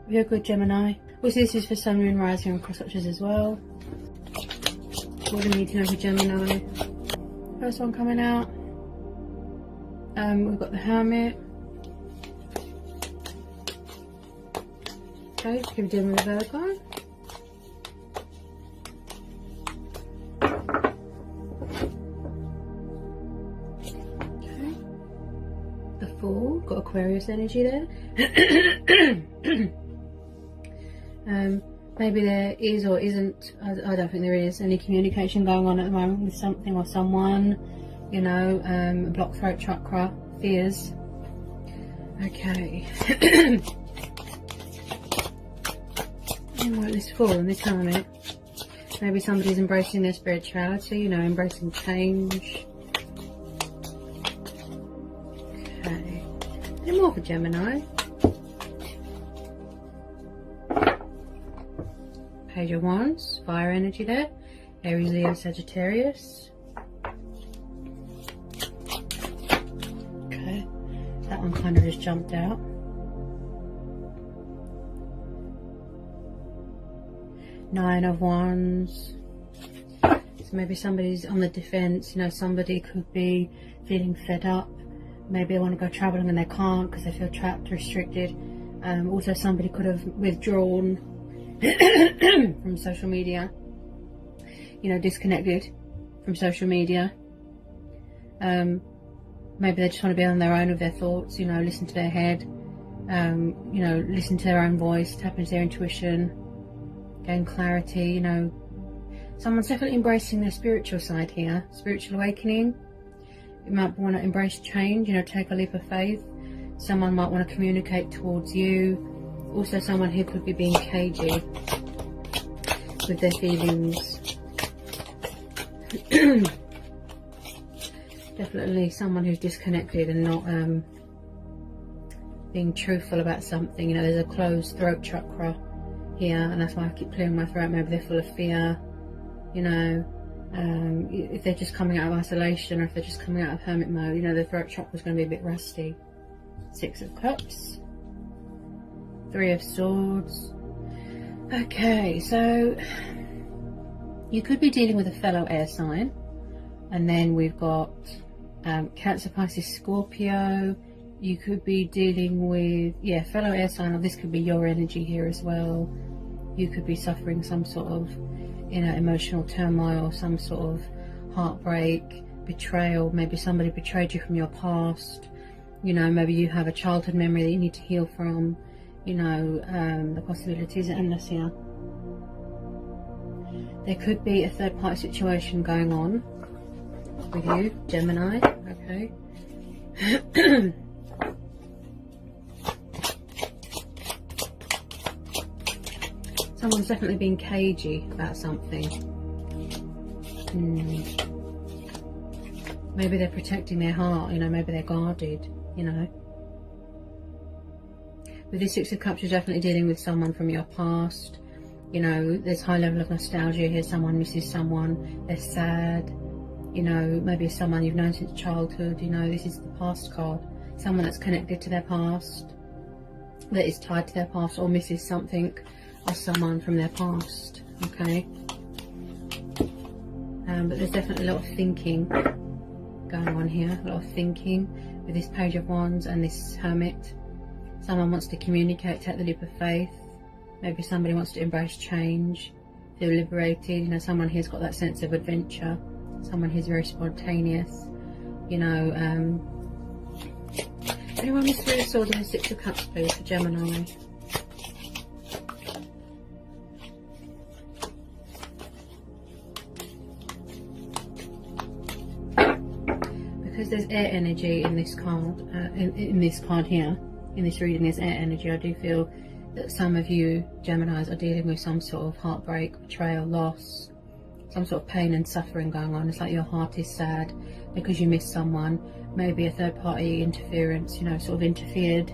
Virgo, Gemini. Also, this is for Sun, Moon, Rising and cross watchers as well. What do we need to know for Gemini? First one coming out. We've got the Hermit. Okay, let's keep dealing with Virgo. Okay. The Fool, got Aquarius energy there. Maybe there is or isn't, I don't think there is any communication going on at the moment with something or someone, you know, blocked throat chakra, fears. Okay. Right, this Fool and this Hermit. Maybe somebody's embracing their spirituality, you know, embracing change. Okay. Any more for Gemini? Page of Wands, fire energy there. Aries, Leo, Sagittarius. Okay, that one kind of just jumped out. Nine of Wands. So maybe somebody's on the defense, you know, somebody could be feeling fed up. Maybe they want to go traveling and they can't because they feel trapped, restricted. Also, somebody could have withdrawn from social media, you know, disconnected from social media. Maybe they just want to be on their own with their thoughts, you know, listen to their head, you know, listen to their own voice, tap into their intuition, gain clarity, you know. Someone's definitely embracing their spiritual side here, spiritual awakening. You might want to embrace change, you know, take a leap of faith. Someone might want to communicate towards you. Also, someone here could be being cagey with their feelings. Definitely someone who's disconnected and not being truthful about something. You know, there's a closed throat chakra here, and that's why I keep clearing my throat. Maybe they're full of fear. You know, if they're just coming out of isolation, or if they're just coming out of hermit mode, you know, their throat chakra is going to be a bit rusty. Six of Cups. Three of Swords. Okay, so you could be dealing with a fellow air sign, and then we've got Cancer, Pisces, Scorpio. You could be dealing with, yeah, fellow air sign, or this could be your energy here as well. You could be suffering some sort of, you know, emotional turmoil, some sort of heartbreak, betrayal. Maybe somebody betrayed you from your past. You know, maybe you have a childhood memory that you need to heal from. You know, the possibilities are endless here. There could be a third party situation going on with you, Gemini. Okay. Someone's definitely being cagey about something. Maybe they're protecting their heart, you know, maybe they're guarded, you know. With this Six of Cups, you're definitely dealing with someone from your past. You know, there's high level of nostalgia here. Someone misses someone. They're sad. You know, maybe it's someone you've known since childhood. You know, this is the past card. Someone that's connected to their past, that is tied to their past, or misses something or someone from their past. Okay. But there's definitely a lot of thinking going on here. A lot of thinking with this Page of Wands and this Hermit. Someone wants to communicate, take the leap of faith. Maybe somebody wants to embrace change, feel liberated. You know, someone here's got that sense of adventure. Someone here's very spontaneous. You know, anyone with Three of Swords and the Six of Cups, please, for Gemini. Because there's air energy in this card, in this card here. In this reading, there's air energy. I do feel that some of you Geminis are dealing with some sort of heartbreak, betrayal, loss, some sort of pain and suffering going on. It's like your heart is sad because you miss someone. Maybe a third party interference, you know, sort of interfered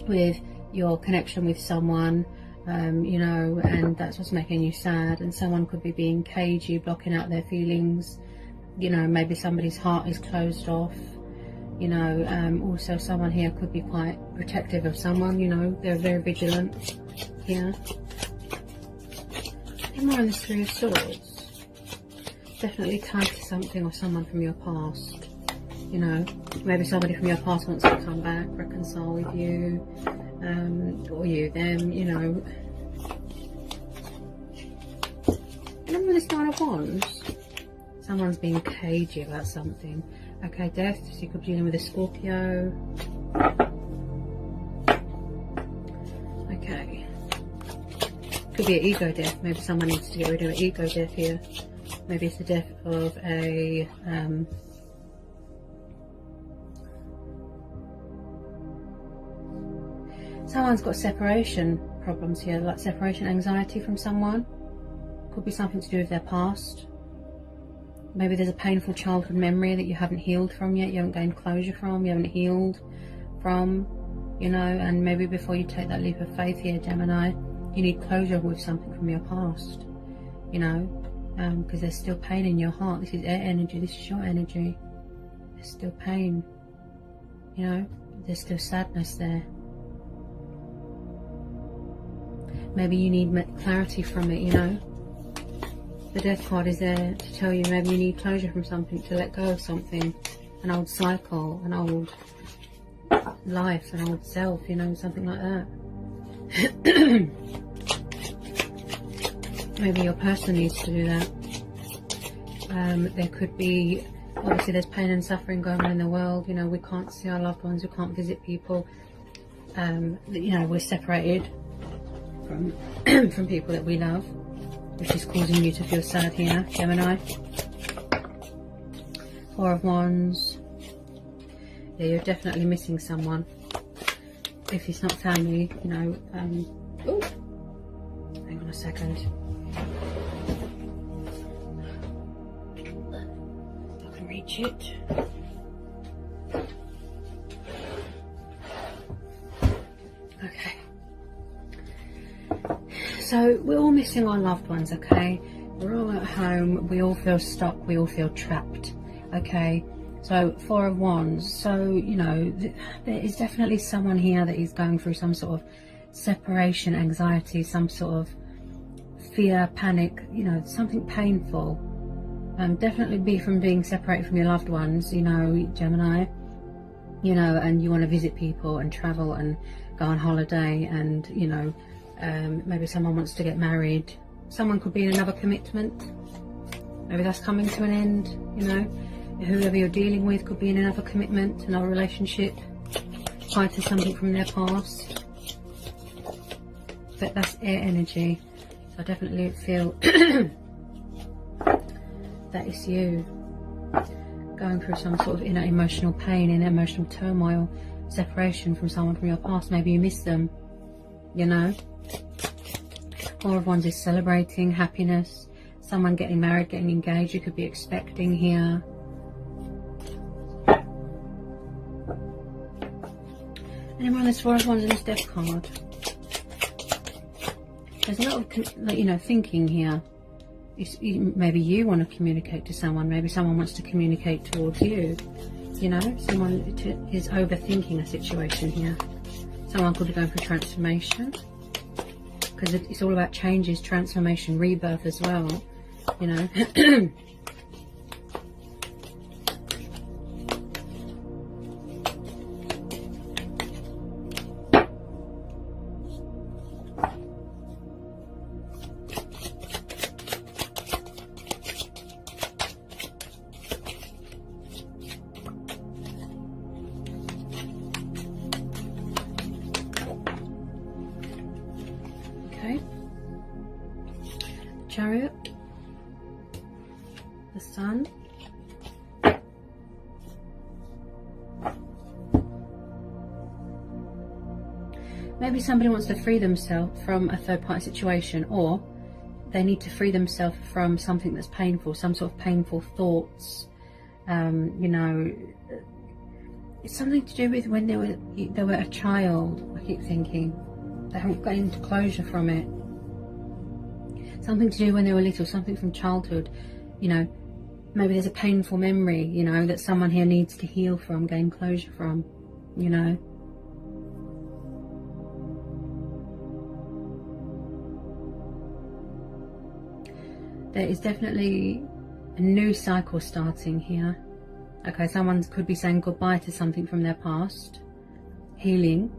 with your connection with someone, you know, and that's what's making you sad. And someone could be being cagey, blocking out their feelings. You know, maybe somebody's heart is closed off. You know, also someone here could be quite protective of someone, you know, they're very vigilant here. And more on the Three of Swords. Definitely tied to something or someone from your past. You know, maybe somebody from your past wants to come back, reconcile with you, or you, them, you know. Remember this Nine of Wands? Someone's being cagey about something. Okay, Death, so you could be dealing with a Scorpio. Okay. Could be an ego death. Maybe someone needs to get rid of an ego death here. Maybe it's the death of a... someone's got separation problems here, like separation anxiety from someone. Could be something to do with their past. Maybe there's a painful childhood memory that you haven't healed from yet, you haven't gained closure from, you haven't healed from, you know, and maybe before you take that leap of faith here, Gemini, you need closure with something from your past, you know, because there's still pain in your heart. This is air energy, this is your energy. There's still pain, you know, there's still sadness there. Maybe you need clarity from it, you know. The Death card is there to tell you maybe you need closure from something, to let go of something, an old cycle, an old life, an old self, you know, something like that. Maybe your person needs to do that. There could be, obviously there's pain and suffering going on in the world, you know, we can't see our loved ones, we can't visit people, you know, we're separated from, from people that we love, which is causing you to feel sad here, Gemini. Four of Wands. Yeah, you're definitely missing someone. If it's not family, you know. Ooh, hang on a second. I can reach it. Okay. So we're all missing our loved ones, okay? We're all at home, we all feel stuck, we all feel trapped, okay? So Four of Wands, so, you know, there is definitely someone here that is going through some sort of separation anxiety, some sort of fear, panic, you know, something painful. Definitely be from being separated from your loved ones, you know, Gemini, you know, and you want to visit people and travel and go on holiday and, you know, maybe someone wants to get married. Someone could be in another commitment. Maybe that's coming to an end, you know. Whoever you're dealing with could be in another commitment, another relationship, tied to something from their past. But that's air energy. So I definitely feel that it's you going through some sort of inner emotional pain, inner emotional turmoil, separation from someone from your past. Maybe you miss them, you know. Four of Wands is celebrating happiness, someone getting married, getting engaged, you could be expecting here. And then we're on this Four of Wands and this Death card. There's a lot of, you know, thinking here. Maybe you want to communicate to someone, maybe someone wants to communicate towards you, you know, someone is overthinking a situation here. Someone could be going through transformation, because it's all about changes, transformation, rebirth as well, you know. Chariot, the Sun, maybe somebody wants to free themselves from a third-party situation, or they need to free themselves from something that's painful, some sort of painful thoughts. You know, it's something to do with when they were a child. I keep thinking they haven't gained closure from it. Something to do when they were little, something from childhood, you know, maybe there's a painful memory, you know, that someone here needs to heal from, gain closure from, you know. There is definitely a new cycle starting here. Okay, someone could be saying goodbye to something from their past, healing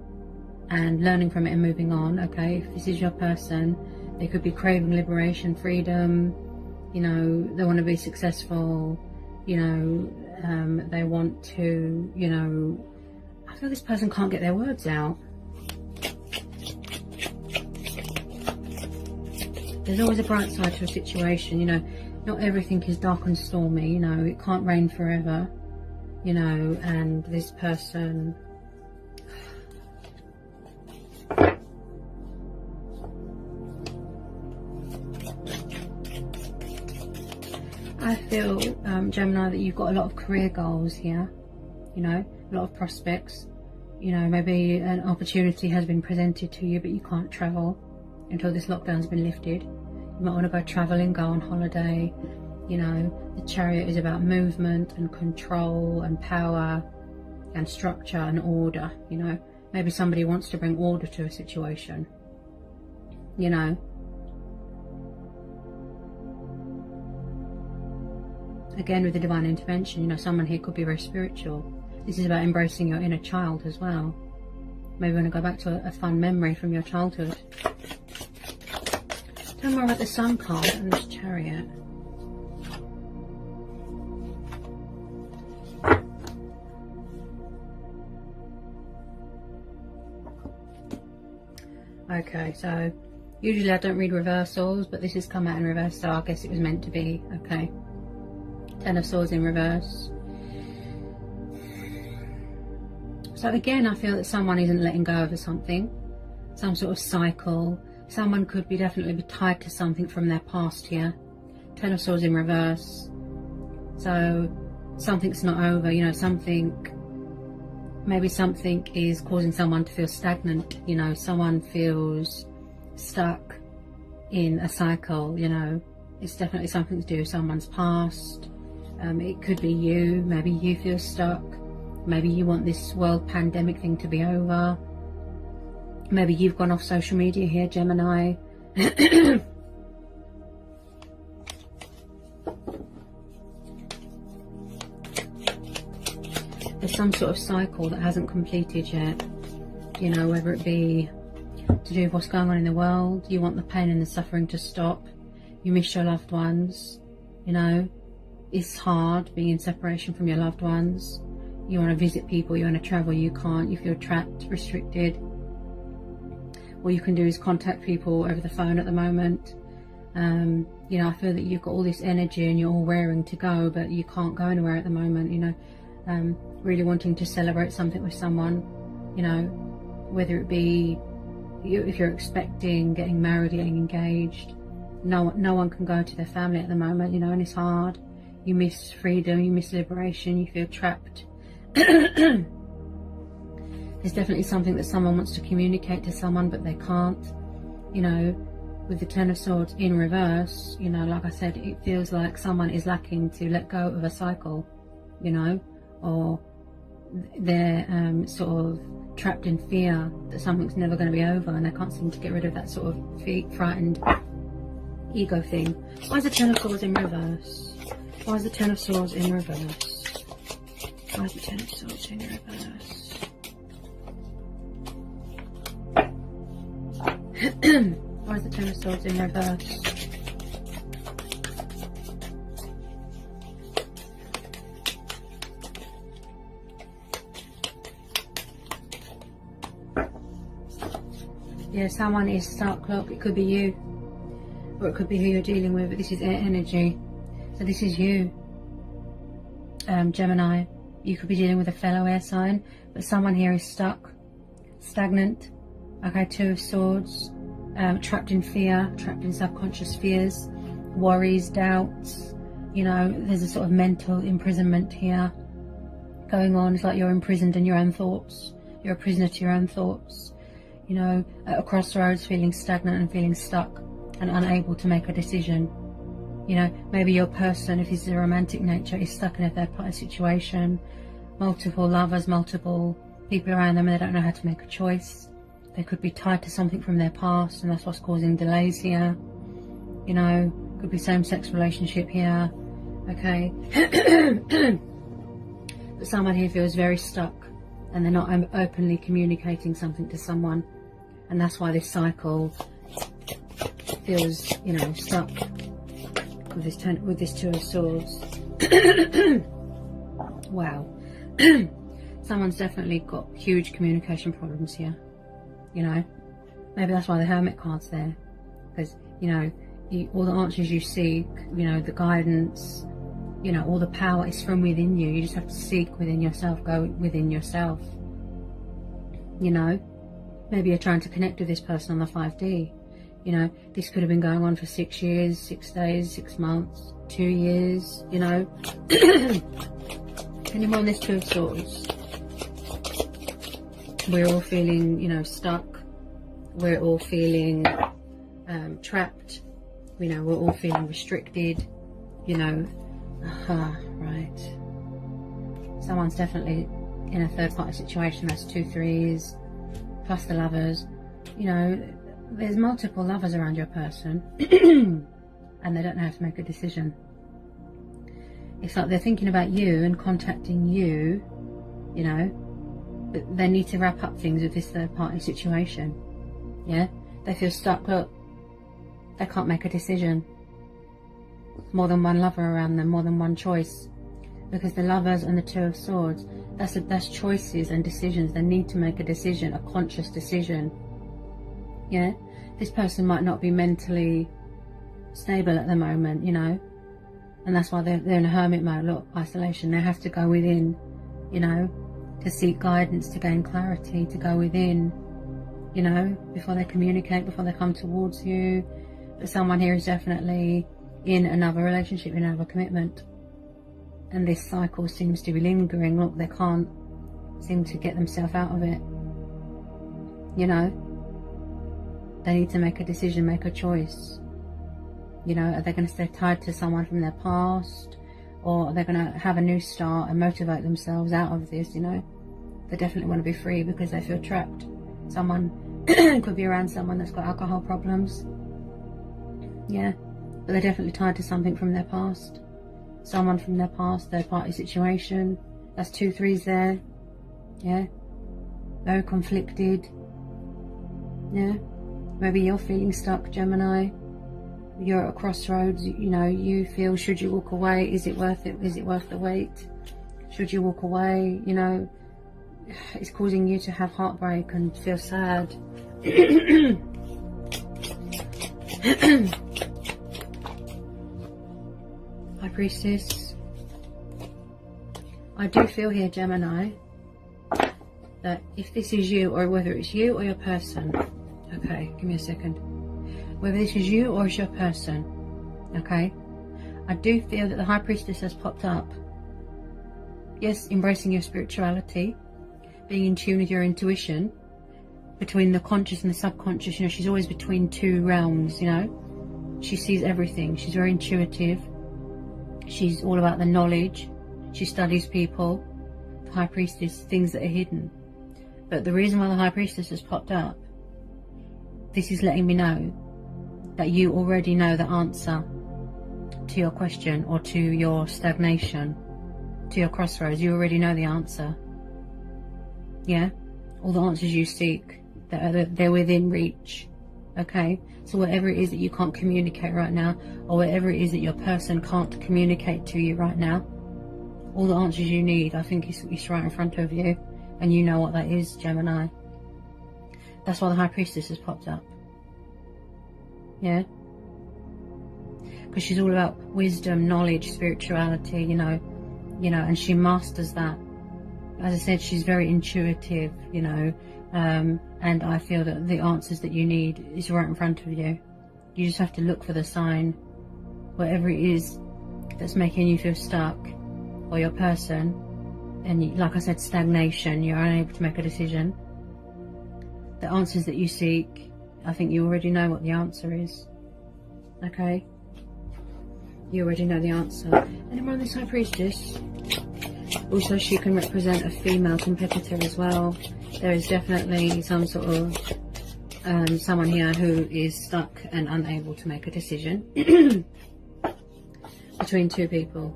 and learning from it and moving on. Okay, if this is your person, they could be craving liberation, freedom, you know, they want to be successful, you know, they want to, you know, I feel this person can't get their words out. There's always a bright side to a situation, you know. Not everything is dark and stormy, you know. It can't rain forever, you know. And this person, I feel, Gemini, that you've got a lot of career goals here, you know, a lot of prospects. You know, maybe an opportunity has been presented to you, but you can't travel until this lockdown's been lifted. You might want to go traveling, go on holiday. You know, the Chariot is about movement and control and power and structure and order. You know, maybe somebody wants to bring order to a situation, you know. Again, with the divine intervention, you know, someone here could be very spiritual. This is about embracing your inner child as well. Maybe you want to go back to a fun memory from your childhood. Tell me more about the Sun card and this Chariot. Okay, so usually I don't read reversals, but this has come out in reverse, so I guess it was meant to be. Okay. Ten of Swords in reverse. So again, I feel that someone isn't letting go of something, some sort of cycle. Someone could be definitely be tied to something from their past here. Ten of Swords in reverse. So something's not over, you know, maybe something is causing someone to feel stagnant, you know, someone feels stuck in a cycle, you know. It's definitely something to do with someone's past. It could be you, maybe you feel stuck. Maybe you want this world pandemic thing to be over. Maybe you've gone off social media here, Gemini. There's some sort of cycle that hasn't completed yet. You know, whether it be to do with what's going on in the world. You want the pain and the suffering to stop. You miss your loved ones. You know, it's hard being in separation from your loved ones. You want to visit people, you want to travel, you can't. You feel trapped, restricted. All you can do is contact people over the phone at the moment. You know, I feel that you've got all this energy and you're all raring to go, but you can't go anywhere at the moment, you know. Really wanting to celebrate something with someone, you know, whether it be if you're expecting, getting married, getting engaged. No one can go to their family at the moment, you know, and it's hard. You miss freedom, you miss liberation, you feel trapped. There's definitely something that someone wants to communicate to someone, but they can't. You know, with the Ten of Swords in reverse, you know, like I said, it feels like someone is lacking to let go of a cycle, you know, or they're sort of trapped in fear that something's never going to be over, and they can't seem to get rid of that sort of frightened ego thing. Why is the Ten of Swords in reverse? Why is the Ten of Swords in reverse? Why is the Ten of Swords in reverse? Why is the Ten of Swords in reverse? Yeah, someone is stuck. Look, it could be you, or it could be who you're dealing with, but this is air energy. So this is you, Gemini. You could be dealing with a fellow air sign, but someone here is stuck, stagnant. Okay, Two of Swords, trapped in fear, trapped in subconscious fears, worries, doubts. You know, there's a sort of mental imprisonment here going on. It's like you're imprisoned in your own thoughts. You're a prisoner to your own thoughts. You know, at a crossroads, feeling stagnant and feeling stuck and unable to make a decision. You know, maybe your person, if it's a romantic nature, is stuck in a third party situation. Multiple lovers, multiple people around them, and they don't know how to make a choice. They could be tied to something from their past, and that's what's causing delays here. You know, could be same-sex relationship here. Okay. But someone here feels very stuck, and they're not openly communicating something to someone, and that's why this cycle feels, you know, stuck with this Two of Swords. Wow. Someone's definitely got huge communication problems here. You know, maybe that's why the Hermit card's there, because, you know, all the answers you seek, you know, the guidance, you know, all the power is from within you. You just have to seek within yourself, go within yourself. You know, maybe you're trying to connect with this person on the 5D. You know, this could have been going on for 6 years, 6 days, 6 months, 2 years, you know. Anyone on this Two of Swords? We're all feeling, you know, stuck. We're all feeling trapped. You know, we're all feeling restricted. You know, right. Someone's definitely in a third party situation. That's 2 threes plus the lovers. You know, there's multiple lovers around your person and they don't know how to make a decision. It's like they're thinking about you and contacting you, you know, but they need to wrap up things with this third party situation. Yeah, they feel stuck. Look, they can't make a decision. More than one lover around them, more than one choice, because the lovers and the Two of Swords, that's choices and decisions. They need to make a decision, a conscious decision. Yeah, this person might not be mentally stable at the moment, you know, and that's why they're in a hermit mode. Look, isolation. They have to go within, you know, to seek guidance, to gain clarity, to go within, you know, before they communicate, before they come towards you. But someone here is definitely in another relationship, in another commitment, and this cycle seems to be lingering. Look, they can't seem to get themselves out of it. You know, they need to make a decision, make a choice. You know, are they going to stay tied to someone from their past, or are they going to have a new start and motivate themselves out of this? You know, they definitely want to be free because they feel trapped. Someone could be around someone that's got alcohol problems. Yeah, but they're definitely tied to something from their past. Someone from their past, third party situation. That's 2 threes there. Yeah, very conflicted. Yeah, maybe you're feeling stuck, Gemini. You're at a crossroads. You know, you feel, should you walk away? Is it worth it? Is it worth the wait? Should you walk away? You know, it's causing you to have heartbreak and feel sad. High Priestess. I do feel here, Gemini, that if this is you, or whether it's you or your person, okay, give me a second, whether this is you or it's your person, okay, I do feel that the High Priestess has popped up. Yes, embracing your spirituality, being in tune with your intuition, between the conscious and the subconscious. You know, she's always between 2 realms, you know. She sees everything. She's very intuitive. She's all about the knowledge. She studies people. The High Priestess, things that are hidden. But the reason why the High Priestess has popped up, this is letting me know that you already know the answer to your question, or to your stagnation, to your crossroads. You already know the answer. Yeah, all the answers you seek, they're within reach. Okay, so whatever it is that you can't communicate right now, or whatever it is that your person can't communicate to you right now, all the answers you need, I think is right in front of you, and you know what that is, Gemini. That's why the High Priestess has popped up. Yeah, because she's all about wisdom, knowledge, spirituality, you know, and she masters that. As I said, she's very intuitive, you know, and I feel that the answers that you need is right in front of you. You just have to look for the sign, whatever it is that's making you feel stuck, or your person, and you, like I said, stagnation, you're unable to make a decision. The answers that you seek, I think you already know what the answer is. Okay? You already know the answer. And around this High Priestess, also she can represent a female competitor as well. There is definitely some sort of someone here who is stuck and unable to make a decision between two people.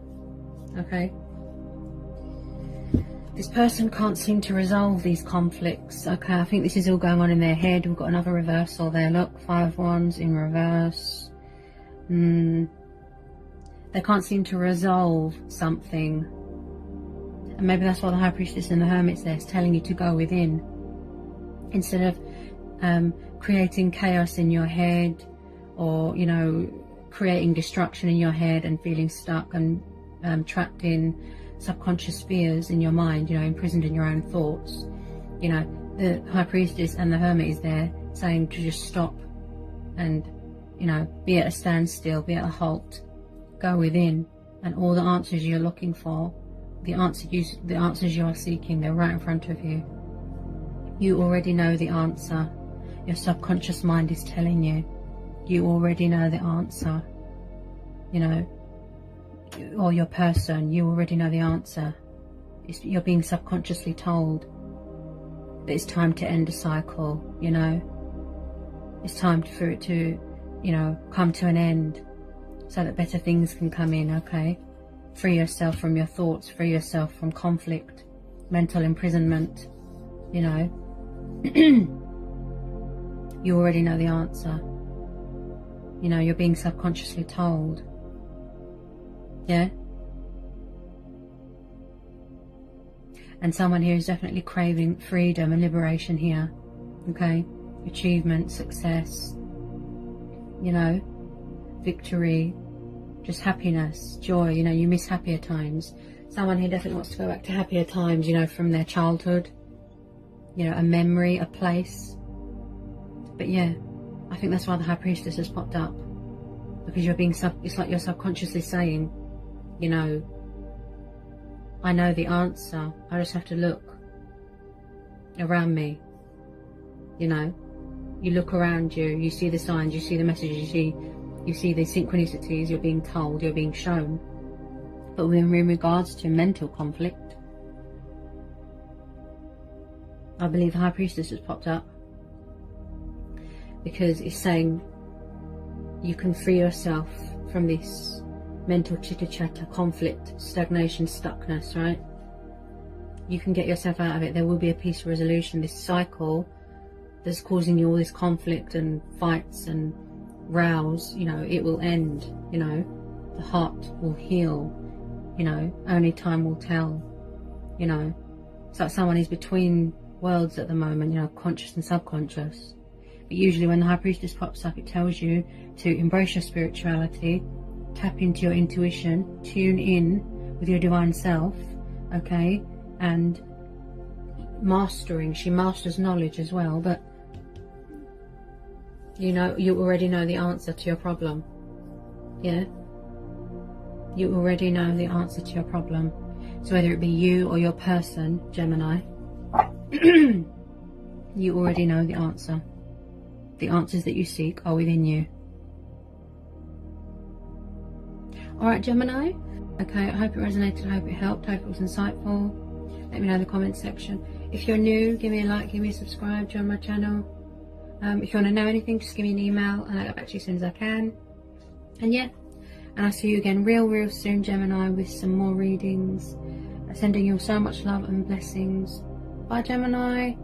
Okay, this person can't seem to resolve these conflicts. Okay, I think this is all going on in their head. We've got another reversal there. Look, 5 of Wands in reverse. They can't seem to resolve something, and maybe that's why the High Priestess and the Hermit's there. It's telling you to go within instead of creating chaos in your head, or, you know, creating destruction in your head and feeling stuck and trapped in subconscious spheres in your mind, you know, imprisoned in your own thoughts. You know, the High Priestess and the Hermit is there saying to just stop and, you know, be at a standstill, be at a halt, go within, and all the answers you're looking for, the answers you are seeking, they're right in front of you. You already know the answer. Your subconscious mind is telling you. You already know the answer. You know, or your person, you already know the answer. You're being subconsciously told that it's time to end a cycle, you know. It's time for it to, you know, come to an end so that better things can come in, okay? Free yourself from your thoughts, free yourself from conflict, mental imprisonment, you know. You already know the answer. You know, you're being subconsciously told. Yeah? And someone here is definitely craving freedom and liberation here. Okay? Achievement, success, you know, victory, just happiness, joy. You know, you miss happier times. Someone here definitely wants to go back to happier times, you know, from their childhood. You know, a memory, a place. But yeah, I think that's why the High Priestess has popped up. Because you're being it's like you're subconsciously saying, you know, I know the answer. I just have to look around me. You know, you look around you, you see the signs, you see the messages, you see the synchronicities, you're being told, you're being shown. But in regards to mental conflict, I believe the High Priestess has popped up because it's saying you can free yourself from this mental chitter-chatter, conflict, stagnation, stuckness, right? You can get yourself out of it. There will be a peaceful resolution. This cycle that's causing you all this conflict and fights and rows, you know, it will end, you know. The heart will heal, you know. Only time will tell, you know. It's like someone is between worlds at the moment, you know, conscious and subconscious. But usually when the High Priestess pops up, it tells you to embrace your spirituality, tap into your intuition, tune in with your divine self, okay, and mastering. She masters knowledge as well, but you know, you already know the answer to your problem. Yeah, you already know the answer to your problem. So whether it be you or your person, Gemini, you already know the answer. The answers that you seek are within you. Alright, Gemini. Okay, I hope it resonated, I hope it helped, I hope it was insightful. Let me know in the comments section. If you're new, give me a like, give me a subscribe, join my channel. If you want to know anything, just give me an email and I'll get back to you as soon as I can. And yeah, and I'll see you again real soon, Gemini, with some more readings. Sending you so much love and blessings. Bye, Gemini.